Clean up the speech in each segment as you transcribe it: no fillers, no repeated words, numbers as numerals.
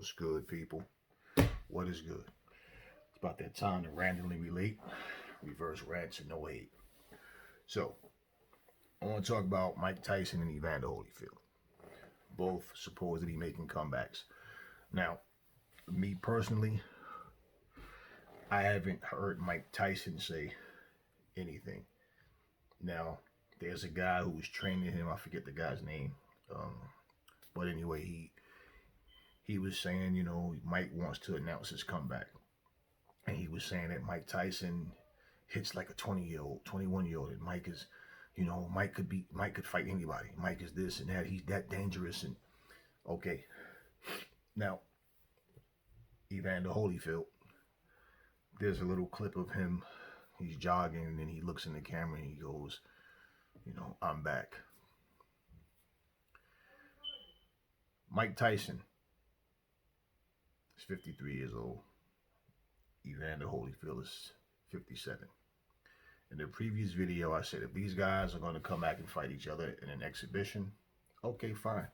What's good, people? What is good? It's about that time to randomly relate, reverse rants, and no hate. So, I want to talk about Mike Tyson and Evander Holyfield, both supposedly making comebacks. Now, me personally, I haven't heard Mike Tyson say anything. Now, there's a guy who was training him. I forget the guy's name. Um, but anyway, he was saying, Mike wants to announce his comeback, and he was saying that Mike Tyson hits like a 20-year-old, 21-year-old, and Mike could fight anybody. Mike is this and that. He's that dangerous. And okay, now Evander Holyfield, there's a little clip of him. He's jogging, and then he looks in the camera and he goes, I'm back. Mike Tyson is 53 years old. Evander Holyfield is 57. In the previous video, I said if these guys are going to come back and fight each other in an exhibition, okay, fine.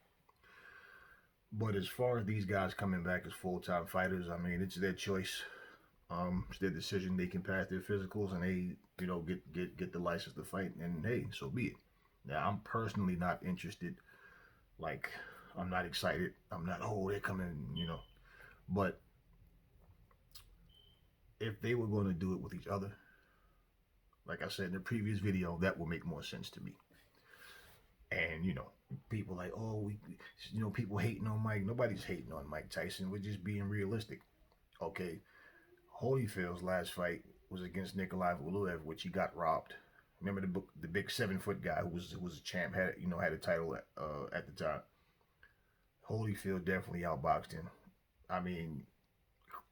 But as far as these guys coming back as full-time fighters, I mean, it's their choice. It's their decision. They can pass their physicals and they, get the license to fight. And hey, so be it. Now, I'm personally not interested. Like, I'm not excited. I'm not, oh, they're coming. But if they were going to do it with each other, like I said in the previous video, that will make more sense to me. And, people like, oh, people hating on Mike. Nobody's hating on Mike Tyson. We're just being realistic. Okay. Holyfield's last fight was against Nikolai Valuev, which he got robbed. Remember the big 7-foot guy who was a champ, had a title at the time. Holyfield definitely outboxed him. I mean,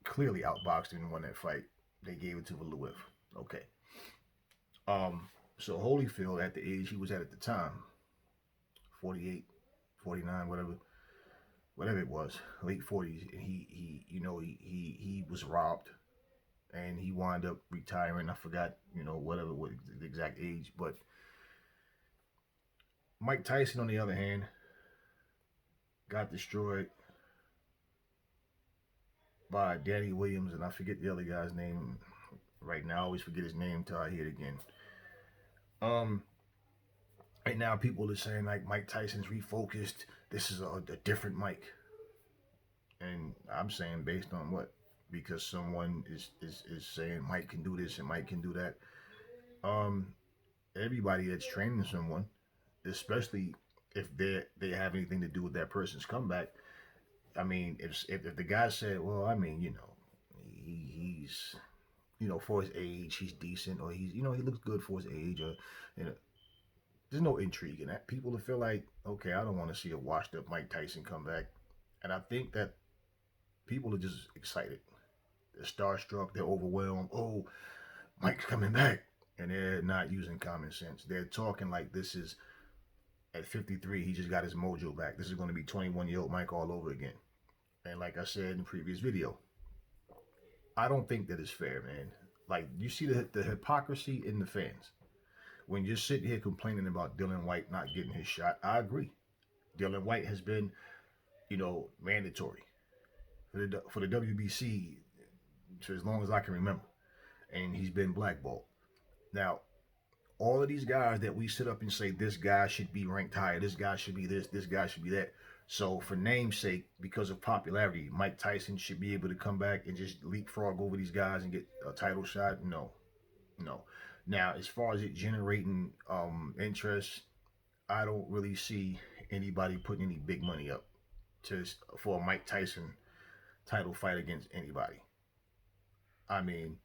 clearly outboxed him and won that fight. They gave it to Valuev. Okay. So Holyfield, at the age he was at the time, 48, 49, whatever it was, late 40s, and he was robbed, and he wound up retiring. I forgot, what the exact age, but Mike Tyson, on the other hand, got destroyed by Danny Williams, and I forget the other guy's name right now. I always forget his name until I hear it again. Right now, people are saying like Mike Tyson's refocused. This is a different Mike, and I'm saying based on what? Because someone is saying Mike can do this and Mike can do that. Everybody that's training someone, especially if they have anything to do with that person's comeback. I mean, if the guy said, well, I mean, he's for his age, he's decent, or he looks good for his age, or there's no intrigue in that. People will feel like, okay, I don't want to see a washed up Mike Tyson come back, and I think that people are just excited. They're starstruck. They're overwhelmed. Oh, Mike's coming back, and they're not using common sense. They're talking like this is at 53. He just got his mojo back. This is going to be 21-year-old Mike all over again. And like I said in the previous video, I don't think that is fair, man. Like, you see the hypocrisy in the fans. When you're sitting here complaining about Dillian Whyte not getting his shot, I agree. Dillian Whyte has been, mandatory for the WBC for as long as I can remember, and he's been blackballed. Now, all of these guys that we sit up and say this guy should be ranked higher, this guy should be this guy should be that. So for name's sake, because of popularity, Mike Tyson should be able to come back and just leapfrog over these guys and get a title shot? No. Now, as far as it generating interest, I don't really see anybody putting any big money up for a Mike Tyson title fight against anybody. I mean,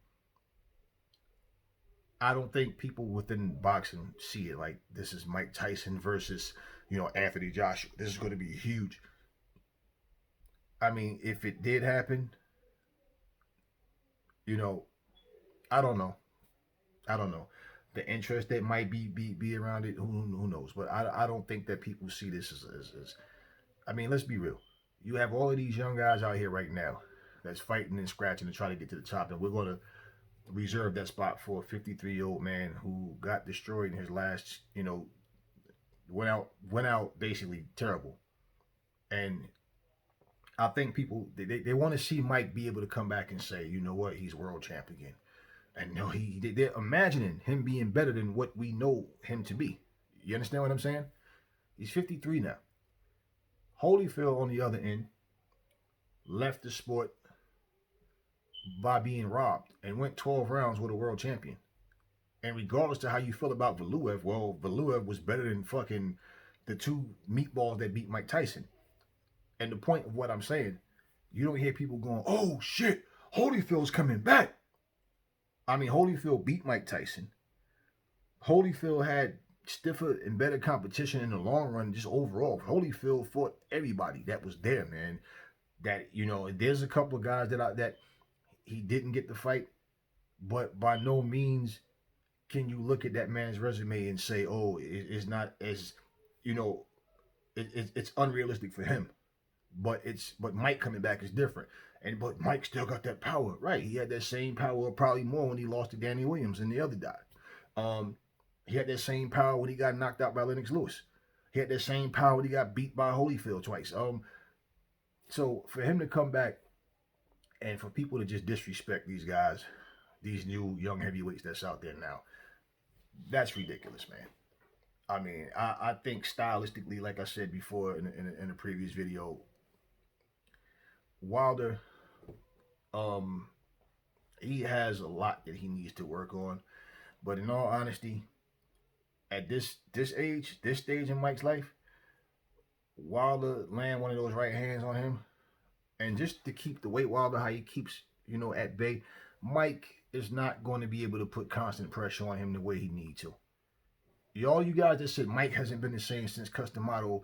I don't think people within boxing see it like this is Mike Tyson versus, Anthony Joshua. This is going to be huge. I mean, if it did happen, I don't know. The interest that might be around it, who knows? But I don't think that people see this as I mean, let's be real. You have all of these young guys out here right now that's fighting and scratching to try to get to the top, and we're going to reserve that spot for a 53-year-old man who got destroyed in his last, went out basically terrible. And I think people they want to see Mike be able to come back and say, you know what, he's world champ again. And no, they're imagining him being better than what we know him to be. You understand what I'm saying? He's 53 now. Holyfield on the other end left the sport by being robbed and went 12 rounds with a world champion. And regardless to how you feel about Valuev, well, Valuev was better than fucking the two meatballs that beat Mike Tyson. And the point of what I'm saying, you don't hear people going, "Oh shit, Holyfield's coming back." I mean, Holyfield beat Mike Tyson. Holyfield had stiffer and better competition in the long run, just overall. Holyfield fought everybody that was there, man. That there's a couple of guys that he didn't get to fight, but by no means can you look at that man's resume and say, "Oh, it's not as, you know, it's unrealistic for him." But Mike coming back is different, but Mike still got that power, right? He had that same power, probably more when he lost to Danny Williams and the other guy. Um, he had that same power when he got knocked out by Lennox Lewis. He had that same power when he got beat by Holyfield twice. So for him to come back and for people to just disrespect these guys, these new young heavyweights that's out there now, that's ridiculous, man. I mean, I think stylistically, like I said before in a previous video, Wilder, um, he has a lot that he needs to work on. But in all honesty, at this age, this stage in Mike's life, Wilder land one of those right hands on him, and just to keep the weight Wilder how he keeps at bay, Mike is not going to be able to put constant pressure on him the way he needs to. All you guys that said Mike hasn't been the same since Customato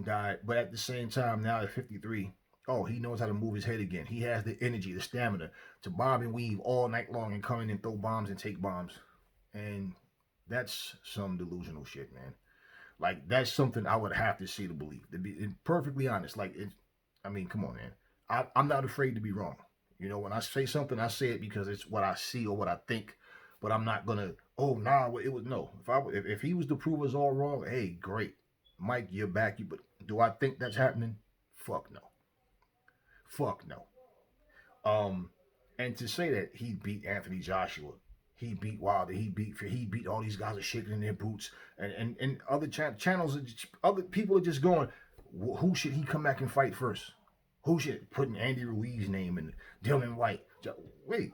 died, but at the same time now at 53, oh, he knows how to move his head again. He has the energy, the stamina to bob and weave all night long and come in and throw bombs and take bombs. And that's some delusional shit, man. Like, that's something I would have to see to believe. To be perfectly honest, I mean, come on, man. I'm not afraid to be wrong. When I say something, I say it because it's what I see or what I think. But I'm not gonna. Oh, nah, it was no. If he was to prove us all wrong, hey, great, Mike, you're back. But do I think that's happening? Fuck no. Fuck no. And to say that he beat Anthony Joshua, he beat Wilder, he beat all these guys are shaking in their boots, and other channels, other people are just going, who should he come back and fight first? Who should putting Andy Ruiz's name and Dylan White? Wait,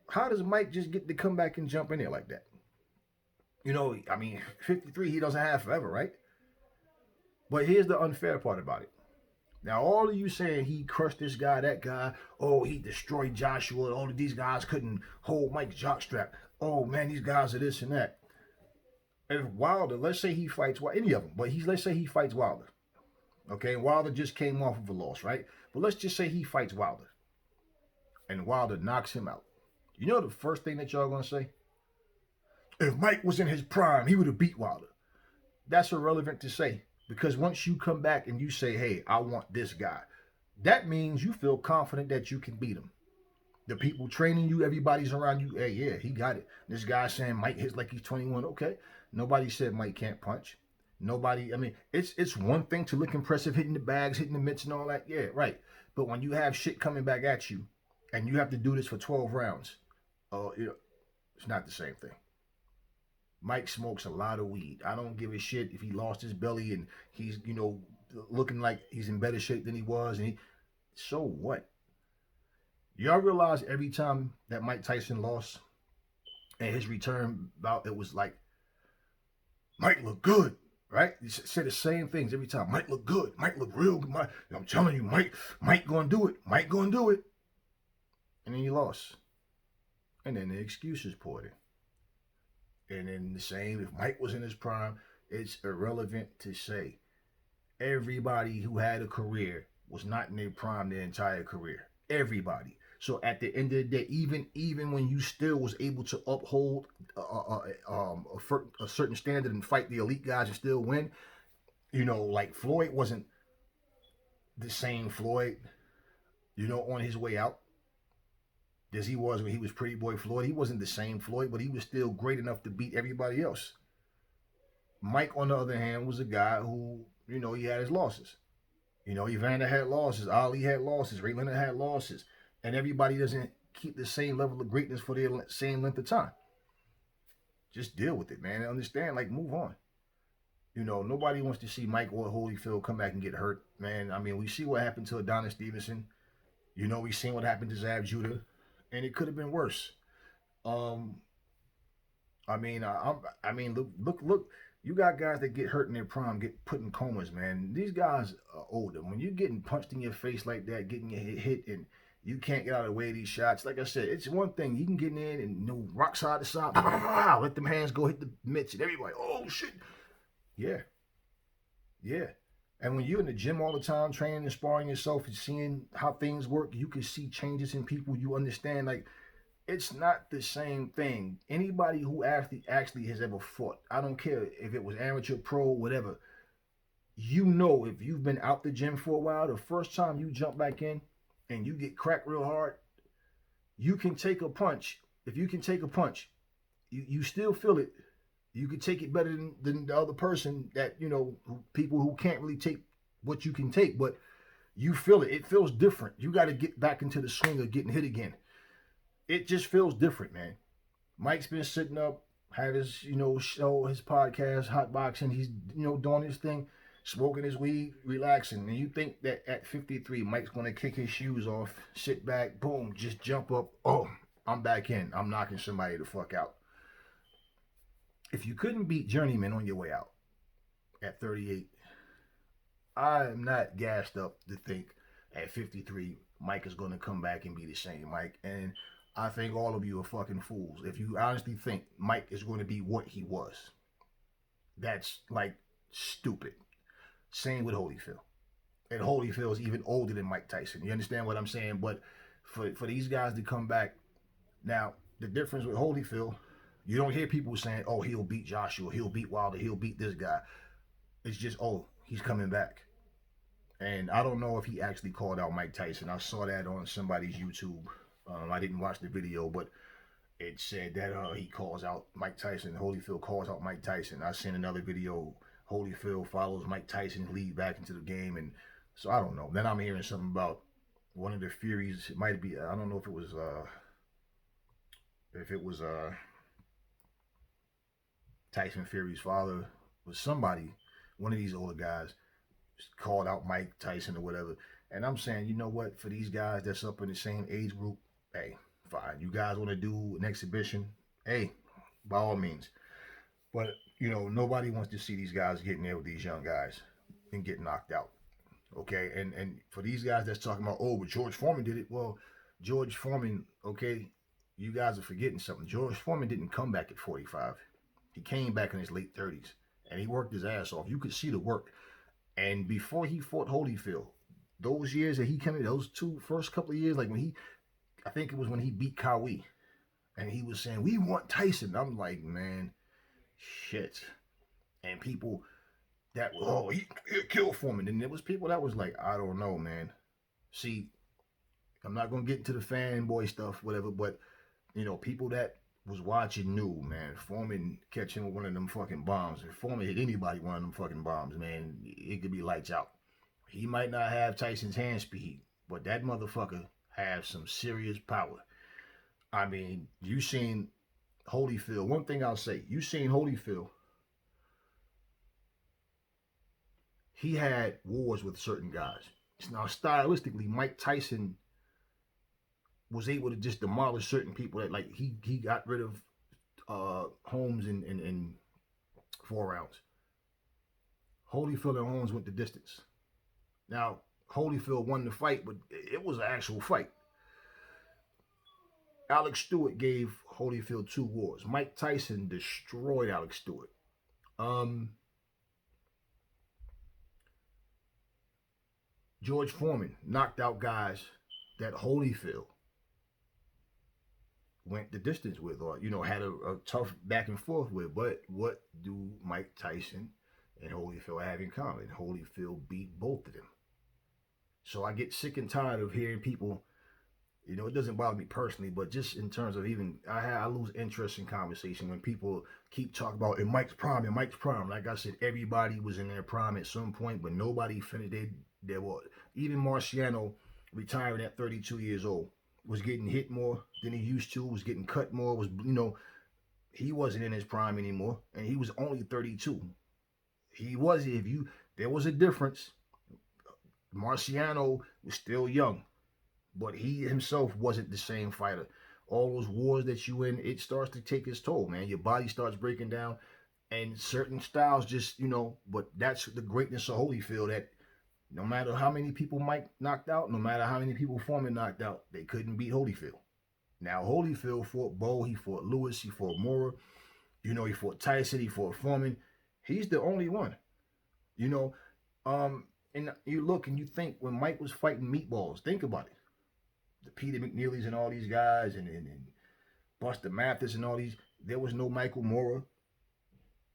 how does Mike just get to come back and jump in there like that? I mean, 53, he doesn't have forever, right? But here's the unfair part about it. Now, all of you saying he crushed this guy, that guy, oh, he destroyed Joshua, all of these guys couldn't hold Mike's jockstrap. Oh, man, these guys are this and that. If Wilder, let's say he fights, any of them, but let's say he fights Wilder. Okay, Wilder just came off of a loss, right? But let's just say he fights Wilder. And Wilder knocks him out. You know the first thing that y'all going to say? If Mike was in his prime, he would have beat Wilder. That's irrelevant to say. Because once you come back and you say, hey, I want this guy, that means you feel confident that you can beat him. The people training you, everybody's around you, hey, yeah, he got it. This guy saying Mike hits like he's 21. Okay. Nobody said Mike can't punch. Nobody, I mean, it's one thing to look impressive hitting the bags, hitting the mitts and all that. Yeah, right. But when you have shit coming back at you and you have to do this for 12 rounds, it's not the same thing. Mike smokes a lot of weed. I don't give a shit if he lost his belly and he's, looking like he's in better shape than he was. So what? Y'all realize every time that Mike Tyson lost and his return bout, it was like, Mike looked good, right? He said the same things every time. Mike looked good. Mike looked real good. I'm telling you, Mike gonna do it. Mike gonna do it. And then he lost. And then the excuses poured in. And then the same, if Mike was in his prime, it's irrelevant to say. Everybody who had a career was not in their prime their entire career. Everybody. So at the end of the day, even when you still was able to uphold a certain standard and fight the elite guys and still win, like Floyd wasn't the same Floyd, on his way out. As he was when he was Pretty Boy Floyd. He wasn't the same Floyd, but he was still great enough to beat everybody else. Mike, on the other hand, was a guy who, he had his losses. You know, Evander had losses, Ali had losses, Ray Leonard had losses, and everybody doesn't keep the same level of greatness for their same length of time. Just deal with it, man. Understand, like, move on. You know, nobody wants to see Mike or Holyfield come back and get hurt, man. I mean, we see what happened to Adonis Stevenson. You know, we seen what happened to Zab Judah, and it could have been worse. Um, I mean, look. You got guys that get hurt in their prime, get put in comas, man. These guys are older. When you're getting punched in your face like that, getting your hit, and you can't get out of the way of these shots. Like I said, it's one thing you can get in and rock side to side, let them hands go hit the mitts, and everybody, oh shit, yeah, yeah. And when you're in the gym all the time, training and sparring yourself and seeing how things work, you can see changes in people. You understand, like, it's not the same thing. Anybody who actually has ever fought, I don't care if it was amateur, pro, whatever, you know, if you've been out the gym for a while, the first time you jump back in and you get cracked real hard, you can take a punch. If you can take a punch, you still feel it. You can take it better than the other person that, you know, people who can't really take what you can take, but you feel it. It feels different. You got to get back into the swing of getting hit again. It just feels different, man. Mike's been sitting up, had his, show, his podcast, hot boxing. He's, doing his thing, smoking his weed, relaxing. And you think that at 53, Mike's going to kick his shoes off, sit back, boom, just jump up. Oh, I'm back in. I'm knocking somebody the fuck out. If you couldn't beat Journeyman on your way out at 38, I am not gassed up to think at 53 Mike is going to come back and be the same Mike. And I think all of you are fucking fools if you honestly think Mike is going to be what he was. That's like stupid. Same with Holyfield. And Holyfield is even older than Mike Tyson. You understand what I'm saying? But for these guys to come back, now the difference with Holyfield, you don't hear people saying, "Oh, he'll beat Joshua, he'll beat Wilder, he'll beat this guy." It's just, "Oh, he's coming back." And I don't know if he actually called out Mike Tyson. I saw that on somebody's YouTube. I didn't watch the video, but it said that he calls out Mike Tyson. Holyfield calls out Mike Tyson. I seen another video. Holyfield follows Mike Tyson lead back into the game, and so I don't know. Then I'm hearing something about one of the Furies. It might be. I don't know if it was. Tyson Fury's father was somebody. One of these older guys called out Mike Tyson or whatever. And I'm saying, you know what? For these guys that's up in the same age group, hey, fine. You guys want to do an exhibition? Hey, by all means. But, nobody wants to see these guys getting there with these young guys and get knocked out. Okay? And for these guys that's talking about, oh, but George Foreman did it. Well, George Foreman, okay, you guys are forgetting something. George Foreman didn't come back at 45. He came back in his late 30s. And he worked his ass off. You could see the work. And before he fought Holyfield, those years that he came in, those first couple of years, like I think it was when he beat Kawi, and he was saying, "We want Tyson." I'm like, man, shit. And people that were, oh, he'll kill Foreman. And there was people that was like, I don't know, man. See, I'm not gonna get into the fanboy stuff, whatever, but people that was watching knew, man, Foreman catch him with one of them fucking bombs. If Foreman hit anybody one of them fucking bombs, man, it could be lights out. He might not have Tyson's hand speed, but that motherfucker has some serious power. I mean, you seen Holyfield. One thing I'll say, you seen Holyfield. He had wars with certain guys. Now, stylistically, Mike Tyson was able to just demolish certain people that, like, he got rid of Holmes in 4 rounds. Holyfield and Holmes went the distance. Now, Holyfield won the fight, but it was an actual fight. Alex Stewart gave Holyfield 2 wars. Mike Tyson destroyed Alex Stewart. George Foreman knocked out guys that Holyfield went the distance with, or had a tough back and forth with. But what do Mike Tyson and Holyfield have in common? Holyfield beat both of them. So I get sick and tired of hearing people, it doesn't bother me personally, but just in terms of even, I lose interest in conversation when people keep talking about in Mike's prime. Like I said, everybody was in their prime at some point, but nobody finished. There was even Marciano retiring at 32 years old was getting hit more than he used to. Was getting cut more. Was he wasn't in his prime anymore, and he was only 32. He was if you there was a difference. Marciano was still young, but he himself wasn't the same fighter. All those wars that you in, it starts to take its toll, man. Your body starts breaking down, and certain styles just, But that's the greatness of Holyfield. That no matter how many people Mike knocked out, no matter how many people Foreman knocked out, they couldn't beat Holyfield. Now Holyfield fought Bo, he fought Lewis, he fought Mora, he fought Tyson, he fought Foreman. He's the only one. You know, and you look and you think when Mike was fighting meatballs, think about it. The Peter McNeelys and all these guys and Buster Mathis and all these, there was no Michael Mora.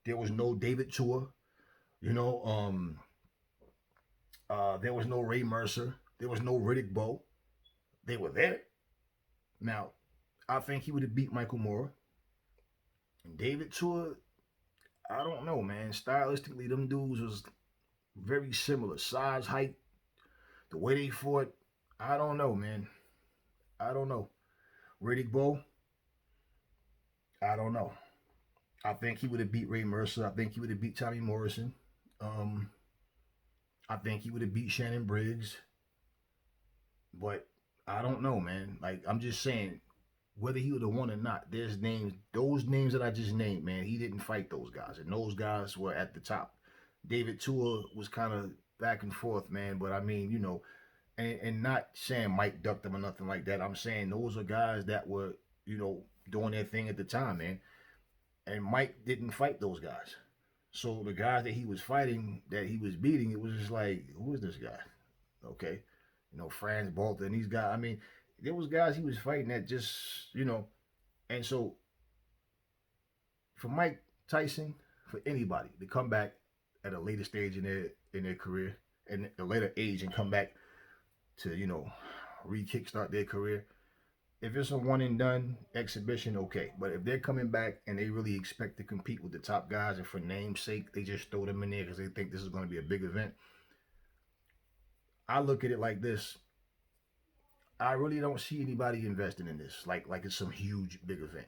There was no David Tua. You know, there was no Ray Mercer. There was no Riddick Bowe. They were there. Now, I think he would have beat Michael Mora. And David Tua, I don't know, man. Stylistically, them dudes was very similar. Size, height, the way they fought. I don't know, man. I don't know. Riddick Bowe, I don't know. I think he would have beat Ray Mercer. I think he would have beat Tommy Morrison. Um, I think he would have beat Shannon Briggs. But I don't know, man. Like I'm just saying, whether he would have won or not, there's names, those names that I just named, man. He didn't fight those guys, and those guys were at the top. David Tua was kind of back and forth, man. But I mean, and not saying Mike ducked him or nothing like that. I'm saying those are guys that were, doing their thing at the time, man. And Mike didn't fight those guys. So the guys that he was fighting, that he was beating, it was just like, who is this guy? Okay. Franz Balta and these guys. I mean, there was guys he was fighting that just, and so for Mike Tyson, for anybody to come back at a later stage in their career, and a later age and come back to, re-kickstart their career. If it's a one and done exhibition, okay. But if they're coming back and they really expect to compete with the top guys, and for name's sake, they just throw them in there because they think this is going to be a big event. I look at it like this. I really don't see anybody investing in this like it's some huge big event.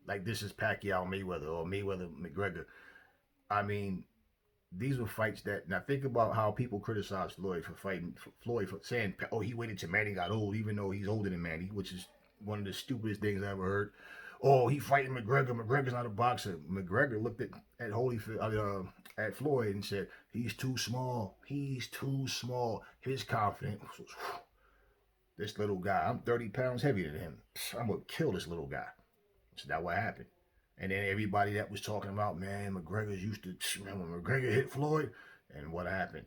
Like this is Pacquiao Mayweather or Mayweather McGregor. I mean, these were fights that, now think about how people criticize Floyd for fighting, Floyd for saying, oh, he waited till Manny got old, even though he's older than Manny, which is one of the stupidest things I ever heard. Oh, he fighting McGregor. McGregor's not a boxer. McGregor looked at Holyfield, at Floyd and said, he's too small. He's too small. His confidence was, this little guy, I'm 30 pounds heavier than him. I'm going to kill this little guy. So that's what happened. And then everybody that was talking about, man, McGregor's used to, man, when McGregor hit Floyd, and what happened?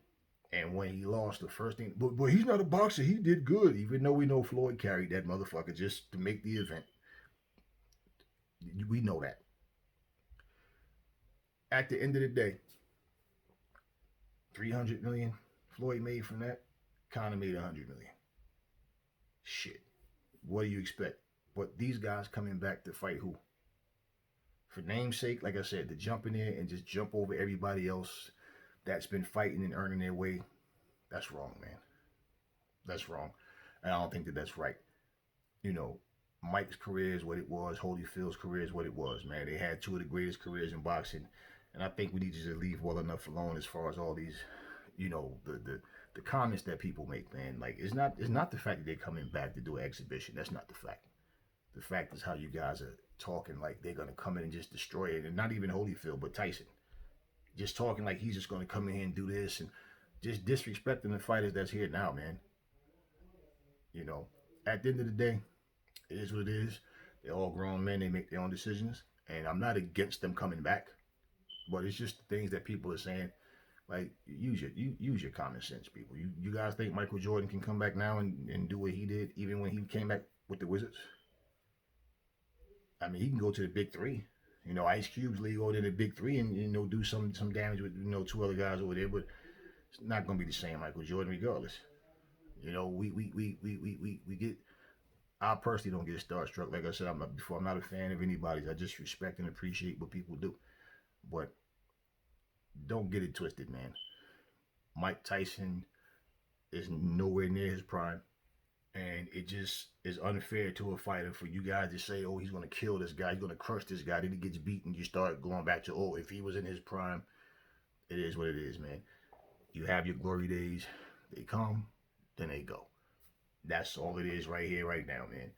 And when he lost, the first thing, but he's not a boxer. He did good, even though we know Floyd carried that motherfucker just to make the event. We know that. At the end of the day, 300 million Floyd made from that. Conor made 100 million. Shit. What do you expect? But these guys coming back to fight who? For namesake, like I said, to jump in there and just jump over everybody else that's been fighting and earning their way, that's wrong, man. That's wrong. And I don't think that that's right. Mike's career is what it was. Holyfield's career is what it was, man. They had two of the greatest careers in boxing. And I think we need to just leave well enough alone as far as all these, the comments that people make, man. Like, it's not the fact that they're coming back to do an exhibition. That's not the fact. The fact is how you guys are talking like they're going to come in and just destroy it. And not even Holyfield, but Tyson. Just talking like he's just going to come in here and do this and just disrespecting the fighters that's here now, man. At the end of the day, it is what it is. They're all grown men. They make their own decisions. And I'm not against them coming back. But it's just the things that people are saying. Like, use your common sense, people. You guys think Michael Jordan can come back now and do what he did even when he came back with the Wizards? I mean, he can go to the big three. Ice Cube's league go to the big three and do some damage with two other guys over there, but it's not gonna be the same Michael Jordan regardless. We get. I personally don't get starstruck. Like I said, I'm not a fan of anybody's. I just respect and appreciate what people do, but don't get it twisted, man. Mike Tyson is nowhere near his prime. And it just is unfair to a fighter for you guys to say, oh, he's going to kill this guy, he's going to crush this guy. Then he gets beaten. You start going back to, oh, if he was in his prime, it is what it is, man. You have your glory days. They come, then they go. That's all it is right here, right now, man.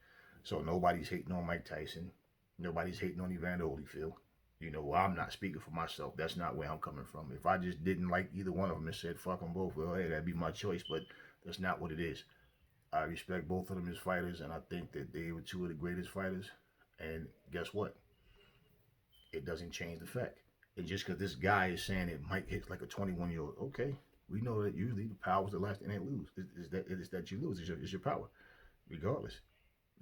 So nobody's hating on Mike Tyson. Nobody's hating on Evander Holyfield. I'm not speaking for myself. That's not where I'm coming from. If I just didn't like either one of them and said fuck them both, well, hey, that'd be my choice. But that's not what it is. I respect both of them as fighters, and I think that they were two of the greatest fighters. And guess what? It doesn't change the fact. And just because this guy is saying it might hit like a 21-year-old, okay, we know that usually the power's the last thing they lose. Is that you lose? Is your power, regardless.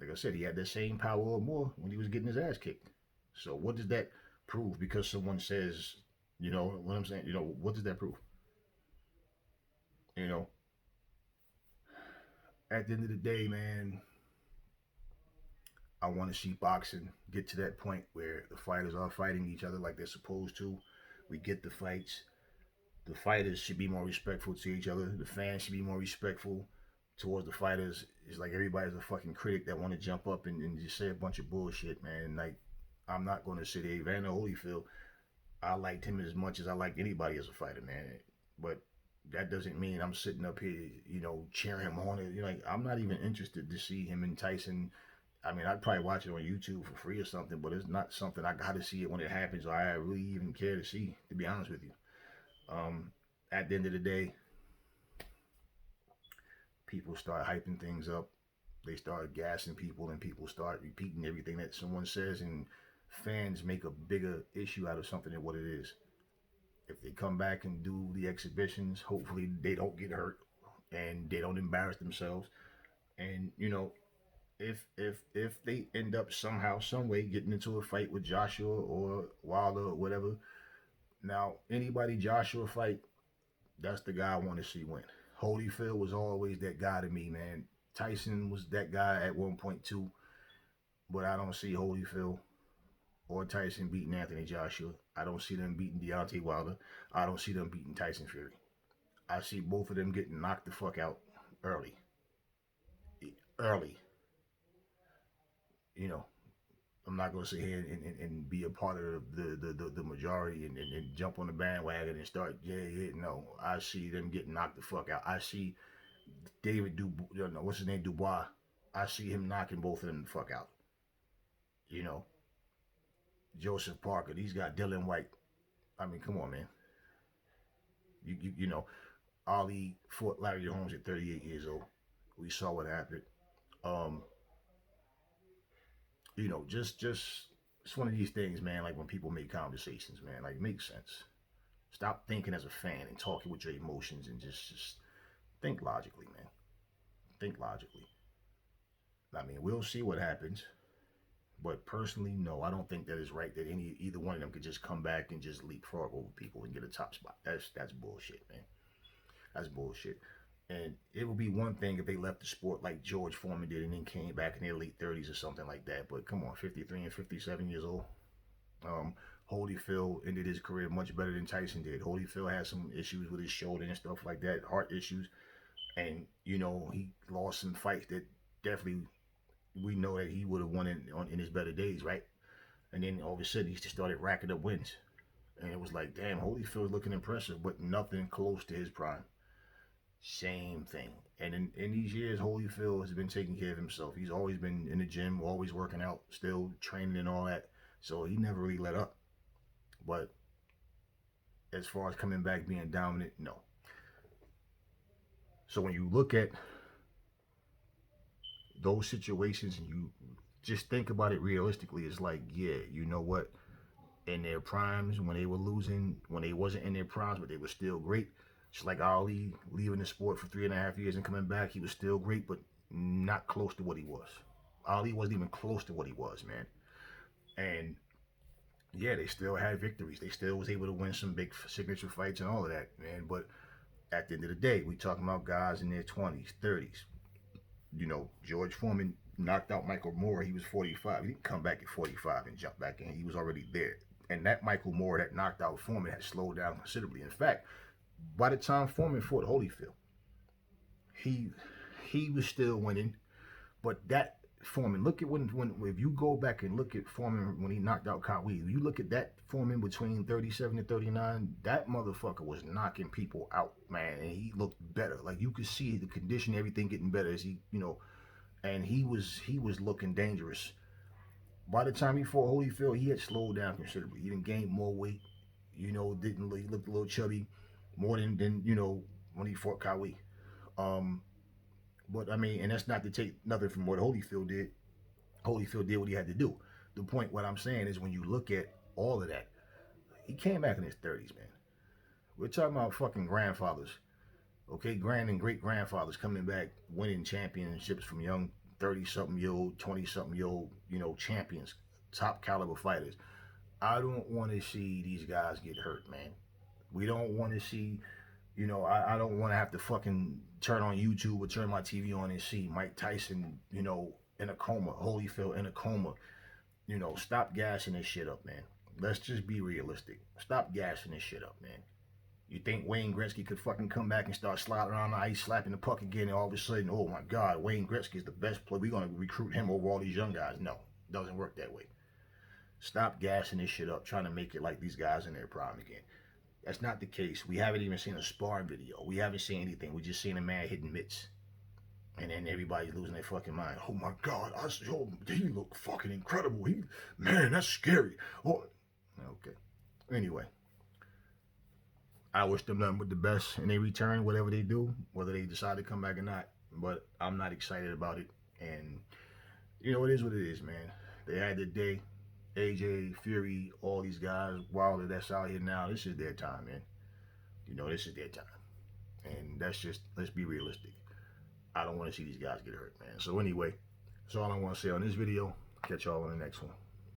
Like I said, he had that same power or more when he was getting his ass kicked. So what does that prove? Because someone says, what I'm saying, what does that prove? You know, at the end of the day, man, I want to see boxing get to that point where the fighters are fighting each other like they're supposed to. We get the fights. The fighters should be more respectful to each other. The fans should be more respectful towards the fighters. It's like everybody's a fucking critic that want to jump up and just say a bunch of bullshit, man. Like, I'm not going to sit there. Evander Holyfield, I liked him as much as I liked anybody as a fighter, man. But that doesn't mean I'm sitting up here, cheering him on. Like, I'm not even interested to see him and Tyson. I mean, I'd probably watch it on YouTube for free or something, but it's not something I got to see it when it happens, or I really even care to see, to be honest with you. Um, at the end of the day, people start hyping things up. They start gassing people, and people start repeating everything that someone says, and fans make a bigger issue out of something than what it is. If they come back and do the exhibitions, hopefully they don't get hurt and they don't embarrass themselves. And if they end up somehow, some way getting into a fight with Joshua or Wilder or whatever, now anybody Joshua fight, that's the guy I want to see win. Holyfield was always that guy to me, man. Tyson was that guy at one point too, but I don't see Holyfield or Tyson beating Anthony Joshua. I don't see them beating Deontay Wilder. I don't see them beating Tyson Fury. I see both of them getting knocked the fuck out early. Early. You know, I'm not going to sit here and be a part of the majority and jump on the bandwagon and start, no. I see them getting knocked the fuck out. I see David what's his name, Dubois. I see him knocking both of them the fuck out. You know, Joseph Parker. He's got Dylan White. I mean, come on, man. Ali fought Larry Holmes at 38 years old. We saw what happened. Um, just it's one of these things, man. Like when people make conversations, man, like make sense. Stop thinking as a fan and talking with your emotions and just think logically, man. Think logically. I mean, we'll see what happens. But personally, no, I don't think that is right that either one of them could just come back and just leapfrog over people and get a top spot. That's bullshit, man. That's bullshit. And it would be one thing if they left the sport like George Foreman did and then came back in their late 30s or something like that. But come on, 53 and 57 years old. Um, Holyfield ended his career much better than Tyson did. Holyfield had some issues with his shoulder and stuff like that, heart issues. And, he lost some fights that definitely we know that he would have won in his better days, right? And then all of a sudden he just started racking up wins. And it was like, damn, Holyfield's looking impressive, but nothing close to his prime. Same thing. And in these years, Holyfield has been taking care of himself. He's always been in the gym, always working out, still training and all that. So he never really let up. But as far as coming back being dominant, no. So when you look at those situations and you just think about it realistically, it's like, yeah, you know what? In their primes, when they were losing, when they wasn't in their primes, but they were still great. Just like Ali leaving the sport for 3.5 years and coming back, he was still great, but not close to what he was. Ali wasn't even close to what he was, man. And yeah, they still had victories. They still was able to win some big signature fights and all of that, man. But at the end of the day, we talking about guys in their 20s, 30s. George Foreman knocked out Michael Moore. He was 45. He didn't come back at 45 and jump back in. He was already there. And that Michael Moore that knocked out Foreman had slowed down considerably. In fact, by the time Foreman fought Holyfield, he he was still winning. But that Foreman, look at when if you go back and look at Foreman when he knocked out Kawhi, you look at that Foreman between 37 and 39, that motherfucker was knocking people out, man, and he looked better. Like you could see the condition, everything getting better as and he was looking dangerous. By the time he fought Holyfield, he had slowed down considerably. He didn't gain more weight, didn't he looked a little chubby, more than when he fought Kawhi. Um, but I mean, and that's not to take nothing from what Holyfield did. Holyfield did what he had to do. The point, what I'm saying is, when you look at all of that, he came back in his 30s, man. We're talking about fucking grandfathers, okay? Grand and great grandfathers coming back, winning championships from young 30 something year old, 20 something year old, champions, top caliber fighters. I don't want to see these guys get hurt, man. We don't want to see, I don't want to have to fucking turn on YouTube or turn my TV on and see Mike Tyson, in a coma, Holyfield in a coma. Stop gassing this shit up, man. Let's just be realistic. Stop gassing this shit up, man. You think Wayne Gretzky could fucking come back and start sliding around the ice, slapping the puck again, and all of a sudden, oh my God, Wayne Gretzky is the best player. We're going to recruit him over all these young guys. No, it doesn't work that way. Stop gassing this shit up, trying to make it like these guys in their prime again. That's not the case. We haven't even seen a sparring video. We haven't seen anything. We just seen a man hitting mitts. And then everybody's losing their fucking mind. Oh my God, he looked fucking incredible. Man, that's scary. Oh, okay. Anyway, I wish them nothing but the best in their return, whatever they do, whether they decide to come back or not. But I'm not excited about it. And, it is what it is, man. They had their day. AJ, Fury, all these guys, Wilder, that's out here now. This is their time, man. This is their time. And let's be realistic. I don't want to see these guys get hurt, man. So anyway, that's all I want to say on this video. Catch y'all on the next one.